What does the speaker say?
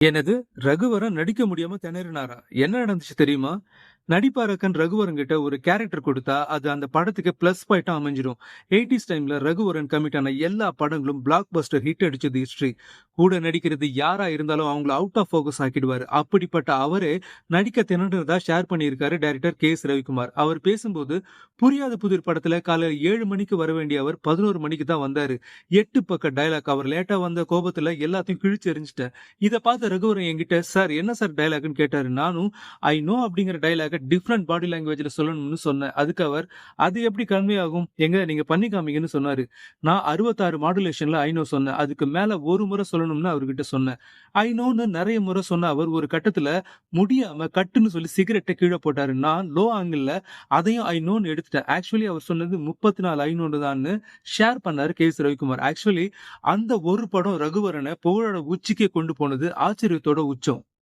எனது ரகுவரன் நடிக்க முடியாம திணறினாரா? என்ன நடந்துச்சு தெரியுமா? நடிப்பாரக்கன் ரகுவரன் கிட்ட ஒரு கேரக்டர் கொடுத்தா அது அந்த படத்துக்கு பிளஸ் பாயிண்டா அமைஞ்சிடும். 80s டைம்ல ரகுவரன் கமிட் ஆன எல்லா படங்களும் பிளாக் பஸ்டர் ஹிட் அடிச்சது ஹிஸ்டரி. கூட நடிக்கிறது யாரா இருந்தாலும் அவங்கள அவுட் ஆஃப் ஃபோக்கஸ் ஆக்கிடுவாரு. அப்படிப்பட்ட அவரே நடிக்க திணறதா ஷேர் பண்ணியிருக்காரு டைரக்டர் கே.எஸ். ரவிக்குமார். அவர் பேசும்போது, புரியாத புதிர் படத்துல காலையில 7 மணிக்கு வர வேண்டிய அவர் 11 மணிக்கு தான் வந்தாரு. 8 பக்க டயலாக். அவர் லேட்டா வந்த கோபத்துல எல்லாத்தையும் கிழிச்சு எறிஞ்சிட்டேன். இத பார்த்த ரகுவரன் என்கிட்ட, சார் என்ன சார் டயலாக்னு கேட்டாரு. நானும் ஐ நோ அப்படிங்கிற டயலாக டிஃப்ரெண்ட் பாடி லாங்குவேஜ்ல சொல்லணும்னு சொன்னேன். அதுக்கு அவர், அது எப்படி கன்வே ஆகும், எங்க நீங்க பண்ணி காமிங்கன்னு சொன்னாரு. நான் 66 மாடுலேஷன்ல ஐ நோ சொன்னேன். அதுக்கு மேல ஒரு முறை சொல்லணும்னு அவர்கிட்ட சொன்னேன். ஐ நோன்னு நிறைய முறை சொன்ன அவர் ஒரு கட்டத்துல முடியாம கட்டுன்னு சொல்லி சிகரெட்டை கீழே போட்டாரு. நான் லோ ஆங்கிள் அதையும் ஐ நோன்னு எடுத்துட்டேன். ஆக்சுவலி அவர் சொன்னது 34 ஐ நோன்னு தான்னு ஷேர் பண்ணாரு கே.எஸ். ரவிக்குமார். ஆக்சுவலி அந்த ஒரு படம் ரகுவரனை புகழோட உச்சிக்கே கொண்டு போனது ஆச்சரியத்தோட உச்சம்.